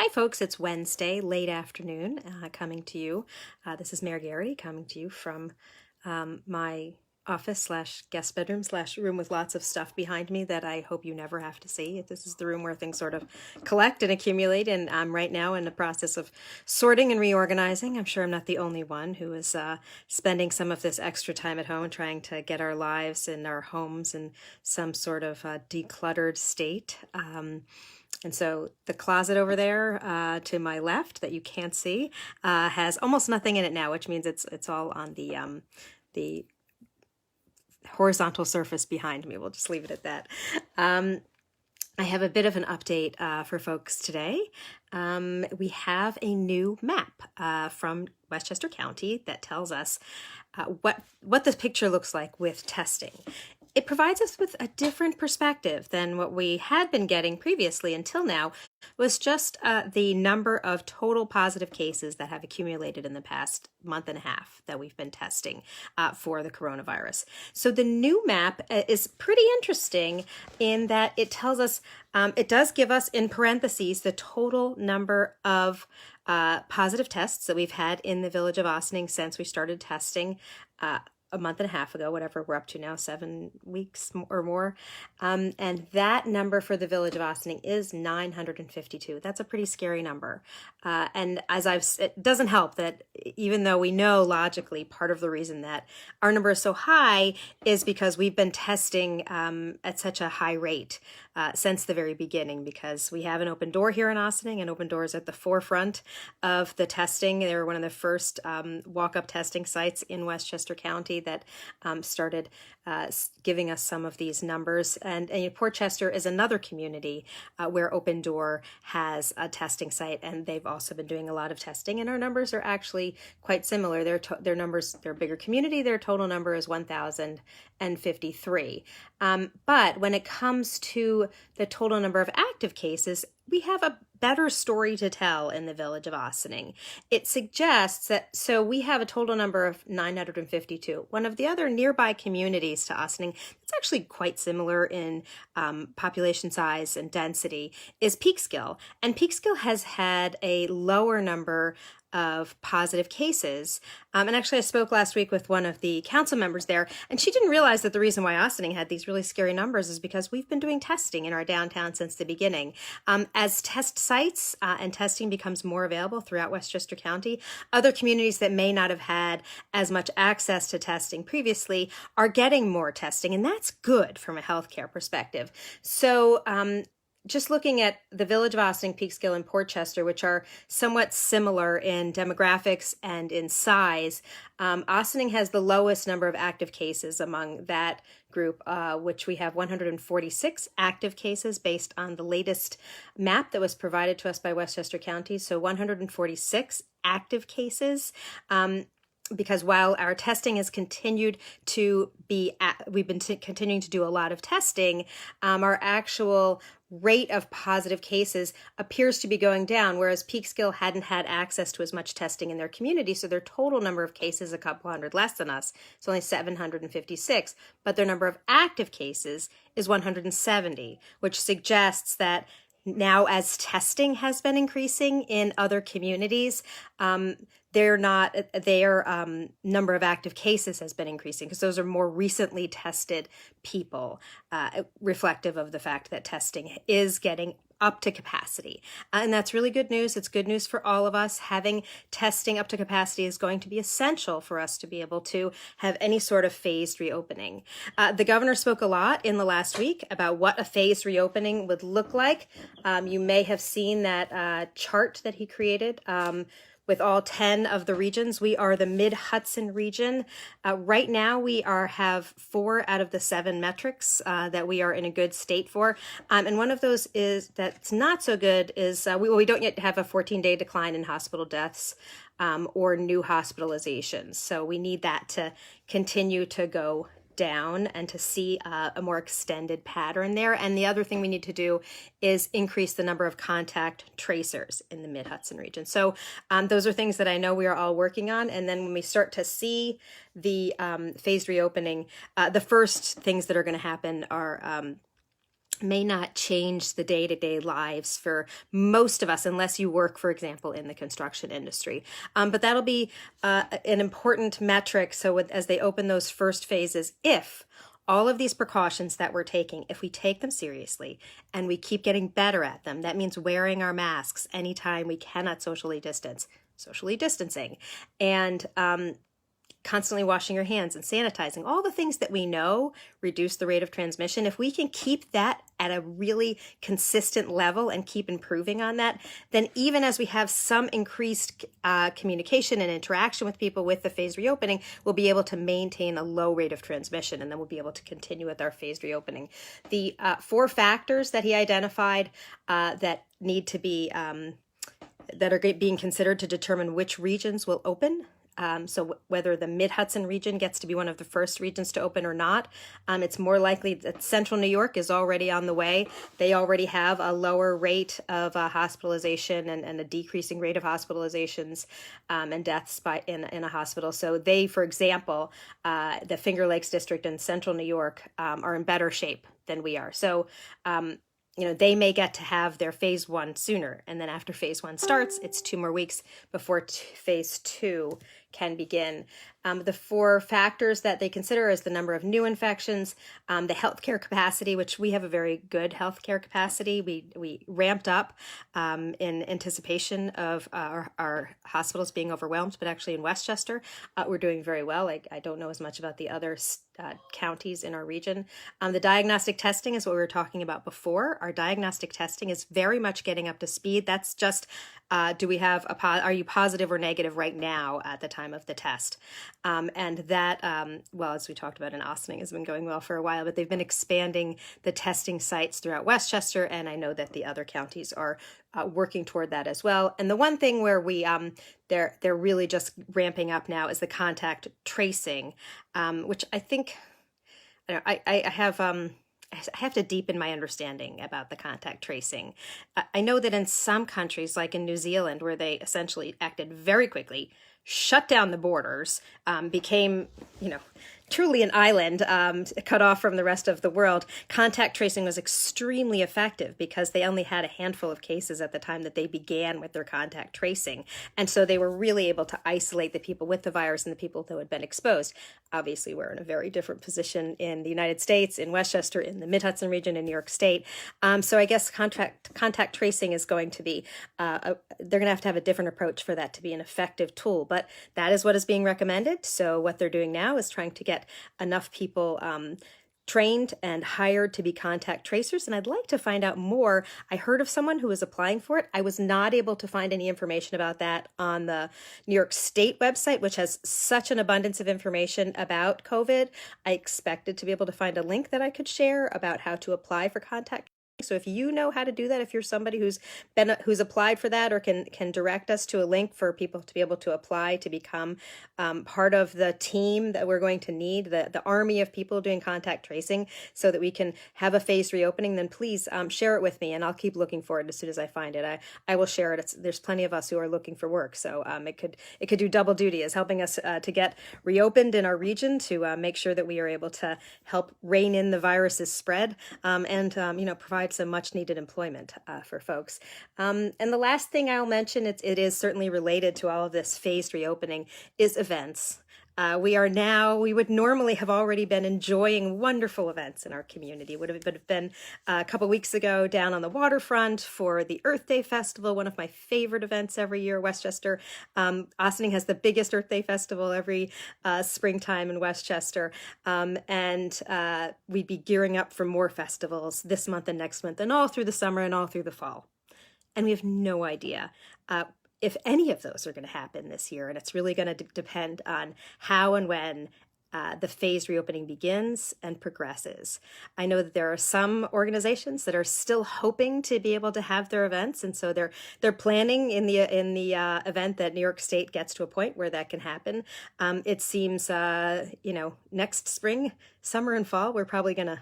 Hi folks, it's Wednesday, late afternoon, coming to you. This is Mayor Gearity coming to you from my office slash guest bedroom slash room with lots of stuff behind me that I hope you never have to see. This is the room where things sort of collect and accumulate, and I'm right now in the process of sorting and reorganizing. I'm sure I'm not the only one who is spending some of this extra time at home and trying to get our lives and our homes in some sort of decluttered state. And so the closet over there to my left that you can't see has almost nothing in it now, which means it's all on the horizontal surface behind me. We'll just leave it at that. I have a bit of an update for folks today. We have a new map from Westchester County that tells us what this picture looks like with testing. It provides us with a different perspective than what we had been getting previously until now, was just the number of total positive cases that have accumulated in the past month and a half that we've been testing for the coronavirus. So the new map is pretty interesting in that it tells us, it does give us in parentheses the total number of positive tests that we've had in the village of Ossining since we started testing a month and a half ago, whatever we're up to now, 7 weeks or more. And that number for the village of Ossining is 952. That's a pretty scary number. And it doesn't help that even though we know logically part of the reason that our number is so high is because we've been testing at such a high rate since the very beginning, because we have an open door here in Ossining, and open door is at the forefront of the testing. They were one of the first walk-up testing sites in Westchester County that started giving us some of these numbers. And Port Chester is another community where Open Door has a testing site, and they've also been doing a lot of testing, and our numbers are actually quite similar. Their numbers, they're a bigger community. Their total number is 1,053. But when it comes to the total number of active cases, we have a better story to tell in the village of Ossining. It suggests that, so we have a total number of 952. One of the other nearby communities to Ossining that's actually quite similar in population size and density is Peekskill. And Peekskill has had a lower number of positive cases. And actually I spoke last week with one of the council members there, and she didn't realize that the reason why Ossining had these really scary numbers is because we've been doing testing in our downtown since the beginning. As test sites and testing becomes more available throughout Westchester County, other communities that may not have had as much access to testing previously are getting more testing, and that's good from a healthcare perspective. So just looking at the village of Ossining, Peekskill, and Port Chester, which are somewhat similar in demographics and in size, Ossining has the lowest number of active cases among that group, which we have 146 active cases based on the latest map that was provided to us by Westchester County. So 146 active cases. Because while our testing has continued to be, we've been continuing to do a lot of testing, our actual rate of positive cases appears to be going down, whereas Peekskill hadn't had access to as much testing in their community, so their total number of cases a couple hundred less than us. It's only 756, but their number of active cases is 170, which suggests that now as testing has been increasing in other communities, their number of active cases has been increasing because those are more recently tested people, reflective of the fact that testing is getting up to capacity. And that's really good news. It's good news for all of us. Having testing up to capacity is going to be essential for us to be able to have any sort of phased reopening. The governor spoke a lot in the last week about what a phased reopening would look like. You may have seen that chart that he created with all 10 of the regions. We are the Mid-Hudson region. Right now, we have 4 out of the 7 metrics that we are in a good state for. And one of those is that's not so good is we don't yet have a 14-day decline in hospital deaths or new hospitalizations. So we need that to continue to go down and to see a more extended pattern there. And the other thing we need to do is increase the number of contact tracers in the Mid-Hudson region. So those are things that I know we are all working on. And then when we start to see the phased reopening, the first things that are going to happen are may not change the day-to-day lives for most of us unless you work, for example, in the construction industry. But that'll be an important metric. So as they open those first phases, if all of these precautions that we're taking, if we take them seriously and we keep getting better at them, that means wearing our masks anytime we cannot socially distancing, and constantly washing your hands and sanitizing, all the things that we know reduce the rate of transmission. If we can keep that at a really consistent level and keep improving on that, then even as we have some increased communication and interaction with people with the phased reopening, we'll be able to maintain a low rate of transmission, and then we'll be able to continue with our phased reopening. The 4 factors that he identified that need to be that are being considered to determine which regions will open. So whether the Mid-Hudson region gets to be one of the first regions to open or not, it's more likely that Central New York is already on the way. They already have a lower rate of hospitalization and a decreasing rate of hospitalizations and deaths in a hospital. So they, for example, the Finger Lakes District in Central New York are in better shape than we are. So they may get to have their phase 1 sooner. And then after phase 1 starts, it's 2 more weeks before phase 2 can begin. The 4 factors that they consider is the number of new infections, the healthcare capacity, which we have a very good healthcare capacity. We ramped up in anticipation of our hospitals being overwhelmed, but actually in Westchester, we're doing very well. I don't know as much about the other counties in our region. The diagnostic testing is what we were talking about before. Our diagnostic testing is very much getting up to speed. That's just, are you positive or negative right now at the time of the test? And that, well, as we talked about in Ossining, has been going well for a while, but they've been expanding the testing sites throughout Westchester, and I know that the other counties are working toward that as well. And the one thing where they're really just ramping up now is the contact tracing, which I think, I have to deepen my understanding about the contact tracing. I know that in some countries, like in New Zealand, where they essentially acted very quickly, shut down the borders, became, truly an island cut off from the rest of the world. Contact tracing was extremely effective because they only had a handful of cases at the time that they began with their contact tracing. And so they were really able to isolate the people with the virus and the people who had been exposed. Obviously, we're in a very different position in the United States, in Westchester, in the Mid-Hudson region, in New York State. So I guess contact tracing is going to be, they're going to have a different approach for that to be an effective tool. But that is what is being recommended. So what they're doing now is trying to get enough people trained and hired to be contact tracers. And I'd like to find out more. I heard of someone who was applying for it. I was not able to find any information about that on the New York State website, which has such an abundance of information about COVID. I expected to be able to find a link that I could share about how to apply for contact. So if you know how to do that, if you're somebody who's applied for that, or can direct us to a link for people to be able to apply to become part of the team that we're going to need, the army of people doing contact tracing, so that we can have a phased reopening, then please share it with me, and I'll keep looking for it as soon as I find it. I will share it. There's plenty of us who are looking for work, so it could do double duty as helping us to get reopened in our region, to make sure that we are able to help rein in the virus's spread, and provide some much needed employment for folks. And the last thing I'll mention, it is certainly related to all of this phased reopening, is events. We would normally have already been enjoying wonderful events in our community. Would have been a couple weeks ago down on the waterfront for the Earth Day Festival, one of my favorite events every year. Westchester, Ossining has the biggest Earth Day Festival every springtime in Westchester. And we'd be gearing up for more festivals this month and next month, and all through the summer and all through the fall. And we have no idea if any of those are going to happen this year. And it's really going to depend on how and when the phased reopening begins and progresses. I know that there are some organizations that are still hoping to be able to have their events, and so they're planning in the event that New York State gets to a point where that can happen. It seems next spring, summer, and fall, we're probably going to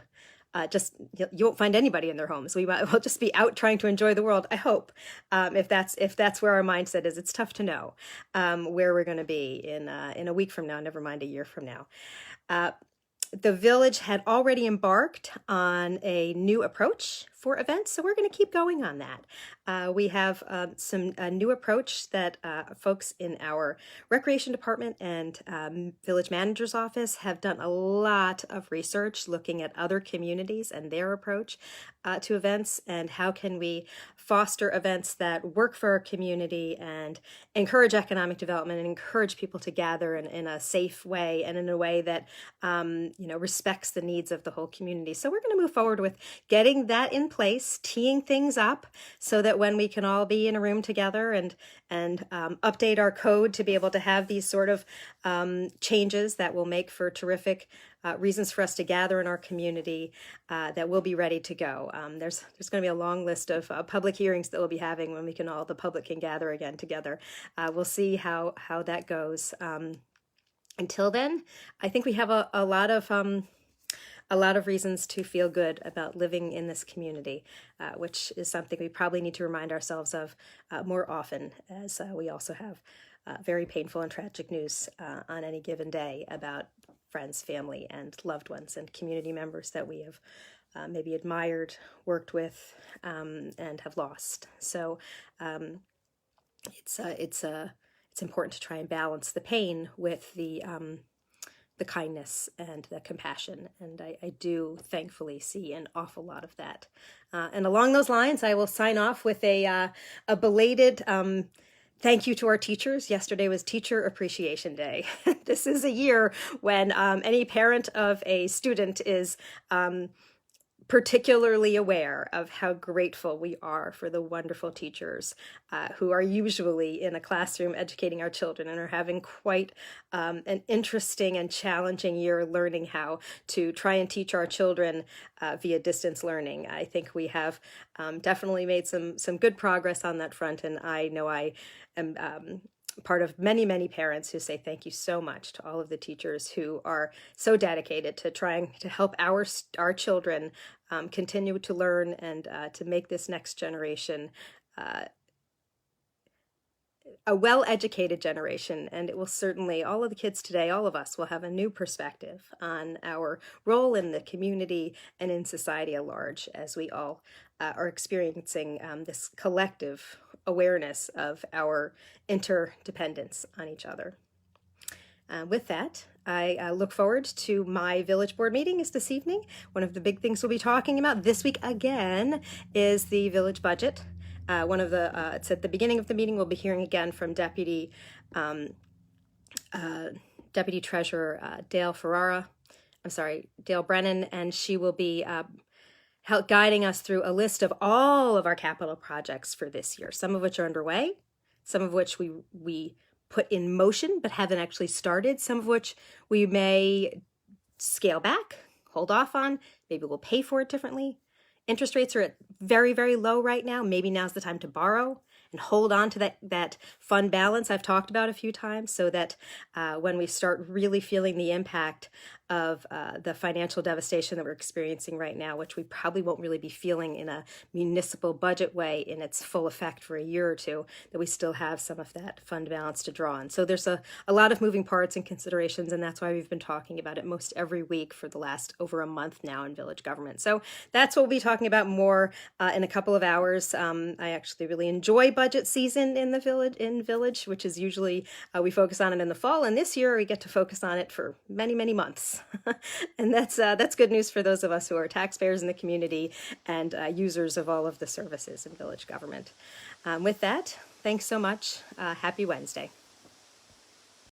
you won't find anybody in their homes. We'll just be out trying to enjoy the world, I hope. If that's where our mindset is. It's tough to know where we're going to be in a week from now, never mind a year from now. the village had already embarked on a new approach for events, so we're going to keep going on that. We have some new approach that folks in our recreation department and village manager's office have done a lot of research looking at other communities and their approach to events, and how can we foster events that work for our community and encourage economic development and encourage people to gather in a safe way and in a way that respects the needs of the whole community. So we're going to move forward with getting that in place, teeing things up so that when we can all be in a room together and update our code to be able to have these sort of changes that will make for terrific reasons for us to gather in our community, that we'll be ready to go. There's going to be a long list of public hearings that we'll be having when the public can gather again together. We'll see how that goes. Until then, I think we have a lot of reasons to feel good about living in this community, which is something we probably need to remind ourselves of more often, as we also have very painful and tragic news on any given day about friends, family, and loved ones and community members that we have maybe admired, worked with, and have lost. So it's important to try and balance the pain with the kindness and the compassion, and I do thankfully see an awful lot of that. And along those lines, I will sign off with a belated thank you to our teachers. Yesterday was Teacher Appreciation Day. This is a year when any parent of a student is particularly aware of how grateful we are for the wonderful teachers who are usually in a classroom educating our children and are having quite an interesting and challenging year learning how to try and teach our children via distance learning. I think we have definitely made some good progress on that front, and I know I am part of many parents who say thank you so much to all of the teachers who are so dedicated to trying to help our children continue to learn and to make this next generation a well-educated generation. And it will certainly, all of the kids today, all of us will have a new perspective on our role in the community and in society at large as we all are experiencing this collective awareness of our interdependence on each other. With that, I look forward to my village board meeting this evening. One of the big things we'll be talking about this week again is the village budget. It's at the beginning of the meeting, we'll be hearing again from Deputy Treasurer Dale Brennan, and she will be guiding us through a list of all of our capital projects for this year, some of which are underway, some of which we put in motion but haven't actually started, some of which we may scale back, hold off on, maybe we'll pay for it differently. Interest rates are at very low right now. Maybe now's the time to borrow and hold on to that fund balance I've talked about a few times, so that when we start really feeling the impact of the financial devastation that we're experiencing right now, which we probably won't really be feeling in a municipal budget way in its full effect for a year or two, that we still have some of that fund balance to draw on. So there's a lot of moving parts and considerations, and that's why we've been talking about it most every week for the last over a month now in village government. So that's what we'll be talking about more in a couple of hours. I actually really enjoy budget season in village, which is usually we focus on it in the fall, and this year we get to focus on it for many months. And that's good news for those of us who are taxpayers in the community and users of all of the services in village government. With that, thanks so much. Happy Wednesday.